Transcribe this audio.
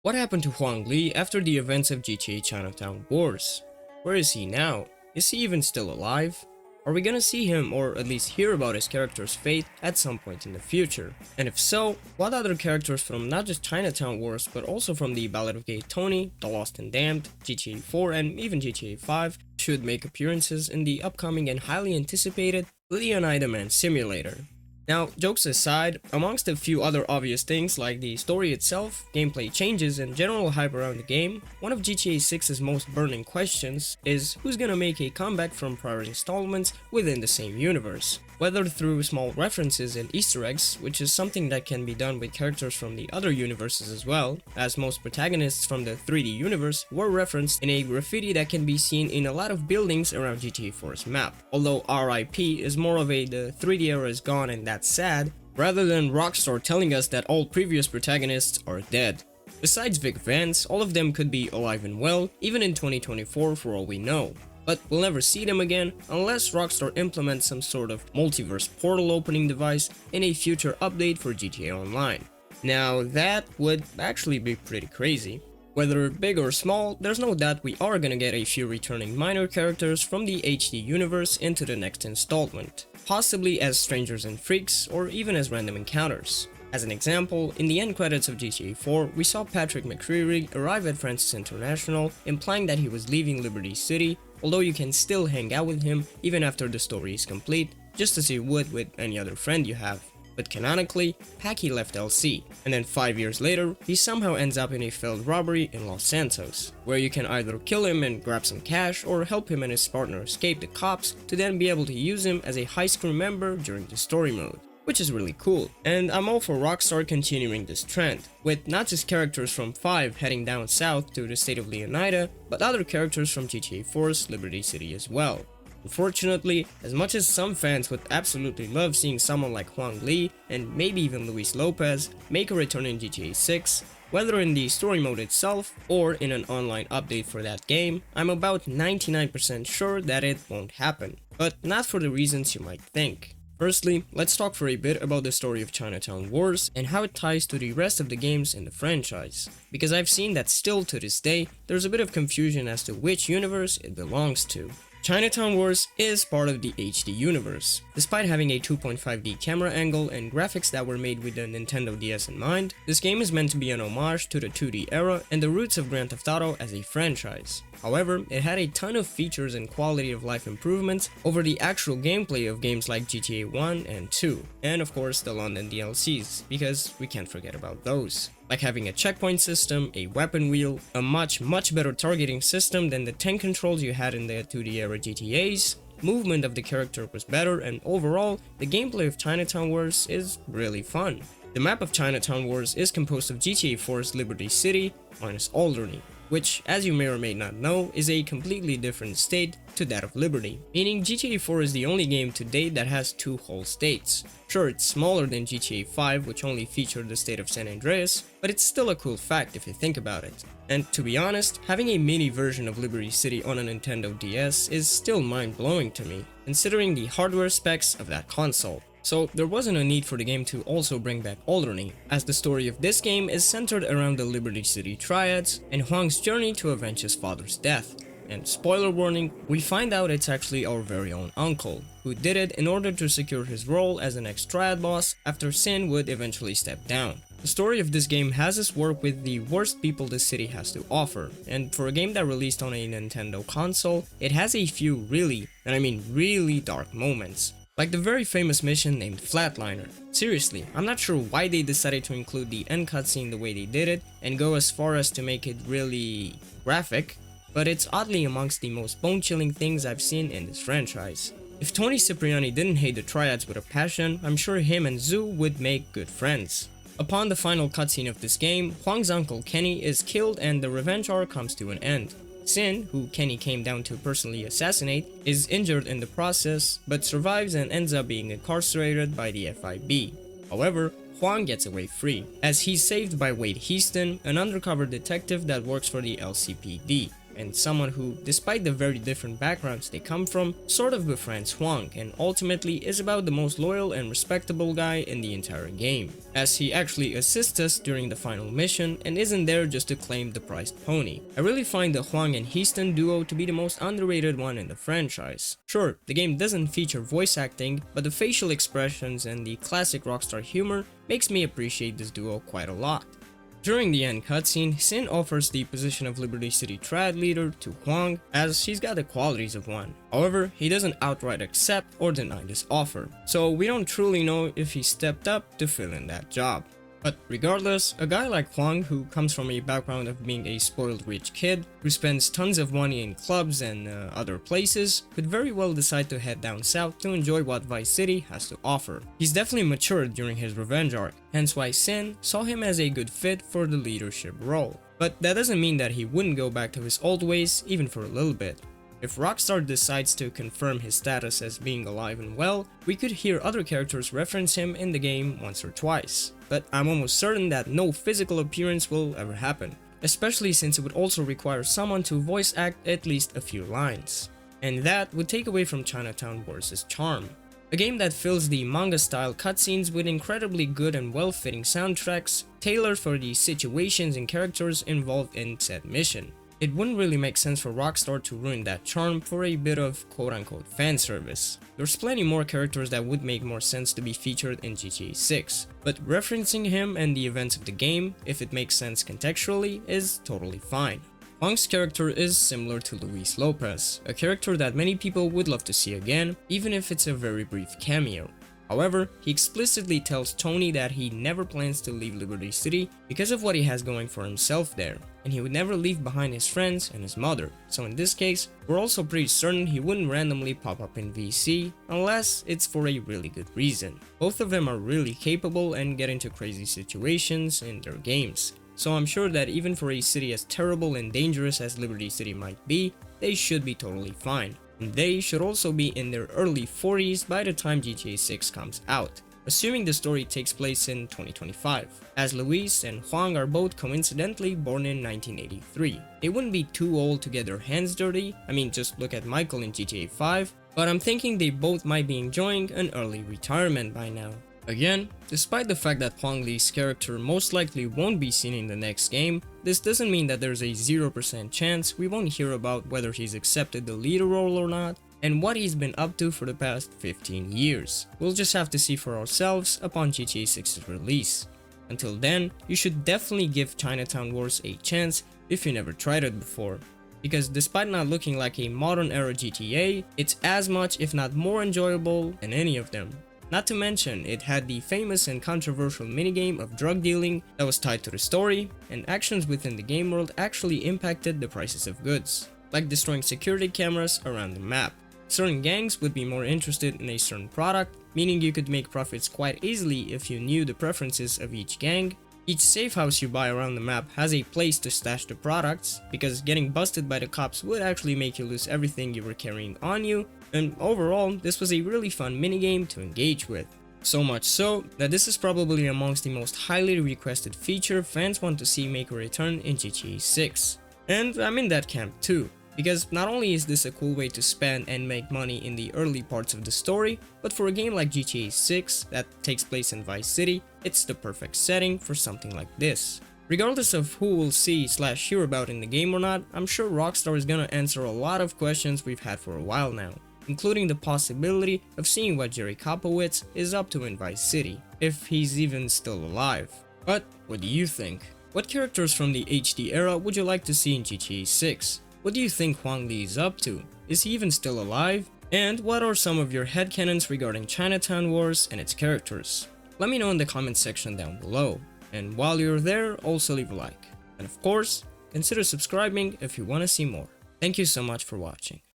What happened to Huang Lee after the events of GTA Chinatown Wars? Where is he now? Is he even still alive? Are we gonna see him or at least hear about his character's fate at some point in the future? And if so, what other characters from not just Chinatown Wars but also from the Ballad of Gay Tony, The Lost and Damned, GTA 4 and even GTA 5 should make appearances in the upcoming and highly anticipated Leonida Man Simulator? Now, jokes aside, amongst a few other obvious things like the story itself, gameplay changes, and general hype around the game, one of GTA 6's most burning questions is who's gonna make a comeback from prior installments within the same universe. Whether through small references and Easter eggs, which is something that can be done with characters from the other universes as well, as most protagonists from the 3D universe were referenced in a graffiti that can be seen in a lot of buildings around GTA 4's map. Although RIP is more of a the 3D era is gone and that's sad, rather than Rockstar telling us that all previous protagonists are dead. Besides Vic Vance, all of them could be alive and well, even in 2024 for all we know. But we'll never see them again unless Rockstar implements some sort of multiverse portal opening device in a future update for GTA Online. Now that would actually be pretty crazy. Whether big or small, there's no doubt we are gonna get a few returning minor characters from the HD universe into the next installment, possibly as strangers and freaks or even as random encounters. As an example, in the end credits of GTA 4, we saw Patrick McCreary arrive at Francis International, implying that he was leaving Liberty City, although you can still hang out with him even after the story is complete, just as you would with any other friend you have. But canonically, Packy left LC, and then 5 years later, he somehow ends up in a failed robbery in Los Santos, where you can either kill him and grab some cash or help him and his partner escape the cops to then be able to use him as a heist crew member during the story mode. Which is really cool, and I'm all for Rockstar continuing this trend, with not just characters from 5 heading down south to the state of Leonida, but other characters from GTA 4's Liberty City as well. Unfortunately, as much as some fans would absolutely love seeing someone like Huang Lee and maybe even Luis Lopez make a return in GTA 6, whether in the story mode itself or in an online update for that game, I'm about 99% sure that it won't happen, but not for the reasons you might think. Firstly, let's talk for a bit about the story of Chinatown Wars and how it ties to the rest of the games in the franchise, because I've seen that still to this day, there's a bit of confusion as to which universe it belongs to. Chinatown Wars is part of the HD universe. Despite having a 2.5D camera angle and graphics that were made with the Nintendo DS in mind, this game is meant to be an homage to the 2D era and the roots of Grand Theft Auto as a franchise. However, it had a ton of features and quality of life improvements over the actual gameplay of games like GTA 1 and 2, and of course the London DLCs, because we can't forget about those. Like having a checkpoint system, a weapon wheel, a much better targeting system than the 10 controls you had in the 2D era GTAs, movement of the character was better, and overall, the gameplay of Chinatown Wars is really fun. The map of Chinatown Wars is composed of GTA 4's Liberty City minus Alderney, which, as you may or may not know, is a completely different state to that of Liberty, meaning GTA 4 is the only game to date that has two whole states. Sure, it's smaller than GTA 5, which only featured the state of San Andreas, but it's still a cool fact if you think about it. And to be honest, having a mini version of Liberty City on a Nintendo DS is still mind-blowing to me, considering the hardware specs of that console. So there wasn't a need for the game to also bring back Alderney, as the story of this game is centered around the Liberty City triads and Huang's journey to avenge his father's death. And spoiler warning, we find out it's actually our very own uncle, who did it in order to secure his role as the next triad boss after Sin would eventually step down. The story of this game has us work with the worst people the city has to offer, and for a game that released on a Nintendo console, it has a few really, and I mean really dark moments. Like the very famous mission named Flatliner. Seriously, I'm not sure why they decided to include the end cutscene the way they did it and go as far as to make it really graphic, but it's oddly amongst the most bone-chilling things I've seen in this franchise. If Tony Cipriani didn't hate the triads with a passion, I'm sure him and Zoo would make good friends. Upon the final cutscene of this game, Huang's uncle Kenny is killed and the revenge arc comes to an end. Sin, who Kenny came down to personally assassinate, is injured in the process, but survives and ends up being incarcerated by the FIB. However, Huang gets away free, as he's saved by Wade Heaston, an undercover detective that works for the LCPD. and someone who, despite the very different backgrounds they come from, sort of befriends Huang and ultimately is about the most loyal and respectable guy in the entire game, as he actually assists us during the final mission and isn't there just to claim the prized pony. I really find the Huang and Heaston duo to be the most underrated one in the franchise. Sure, the game doesn't feature voice acting, but the facial expressions and the classic Rockstar humor makes me appreciate this duo quite a lot. During the end cutscene, Sin offers the position of Liberty City Trad leader to Huang, as she's got the qualities of one. However, he doesn't outright accept or deny this offer, so we don't truly know if he stepped up to fill in that job. But regardless, a guy like Huang, who comes from a background of being a spoiled rich kid, who spends tons of money in clubs and other places, could very well decide to head down south to enjoy what Vice City has to offer. He's definitely matured during his revenge arc, hence why Sin saw him as a good fit for the leadership role. But that doesn't mean that he wouldn't go back to his old ways even for a little bit. If Rockstar decides to confirm his status as being alive and well, we could hear other characters reference him in the game once or twice. But I'm almost certain that no physical appearance will ever happen, especially since it would also require someone to voice act at least a few lines. And that would take away from Chinatown Wars' charm. A game that fills the manga-style cutscenes with incredibly good and well-fitting soundtracks, tailored for the situations and characters involved in said mission. It wouldn't really make sense for Rockstar to ruin that charm for a bit of quote-unquote fan service. There's plenty more characters that would make more sense to be featured in GTA 6, but referencing him and the events of the game, if it makes sense contextually, is totally fine. Huang's character is similar to Luis Lopez, a character that many people would love to see again, even if it's a very brief cameo. However, he explicitly tells Tony that he never plans to leave Liberty City because of what he has going for himself there, and he would never leave behind his friends and his mother. So in this case, we're also pretty certain he wouldn't randomly pop up in VC unless it's for a really good reason. Both of them are really capable and get into crazy situations in their games. So I'm sure that even for a city as terrible and dangerous as Liberty City might be, they should be totally fine. And they should also be in their early 40s by the time GTA 6 comes out, assuming the story takes place in 2025, as Luis and Huang are both coincidentally born in 1983. They wouldn't be too old to get their hands dirty, I mean just look at Michael in GTA 5, but I'm thinking they both might be enjoying an early retirement by now. Again, despite the fact that Huang Lee's character most likely won't be seen in the next game, this doesn't mean that there's a 0% chance we won't hear about whether he's accepted the leader role or not, and what he's been up to for the past 15 years. We'll just have to see for ourselves upon GTA 6's release. Until then, you should definitely give Chinatown Wars a chance if you never tried it before, because despite not looking like a modern era GTA, it's as much if not more enjoyable than any of them. Not to mention, it had the famous and controversial minigame of drug dealing that was tied to the story, and actions within the game world actually impacted the prices of goods, like destroying security cameras around the map. Certain gangs would be more interested in a certain product, meaning you could make profits quite easily if you knew the preferences of each gang. Each safe house you buy around the map has a place to stash the products, because getting busted by the cops would actually make you lose everything you were carrying on you, and overall, this was a really fun minigame to engage with. So much so, that this is probably amongst the most highly requested feature fans want to see make a return in GTA 6. And I'm in that camp too, because not only is this a cool way to spend and make money in the early parts of the story, but for a game like GTA 6 that takes place in Vice City, it's the perfect setting for something like this. Regardless of who we'll see / hear about in the game or not, I'm sure Rockstar is gonna answer a lot of questions we've had for a while now, including the possibility of seeing what Jerry Kopowitz is up to in Vice City, if he's even still alive. But what do you think? What characters from the HD era would you like to see in GTA 6? What do you think Huang Lee is up to? Is he even still alive? And what are some of your headcanons regarding Chinatown Wars and its characters? Let me know in the comment section down below. And while you're there, also leave a like. And of course, consider subscribing if you want to see more. Thank you so much for watching.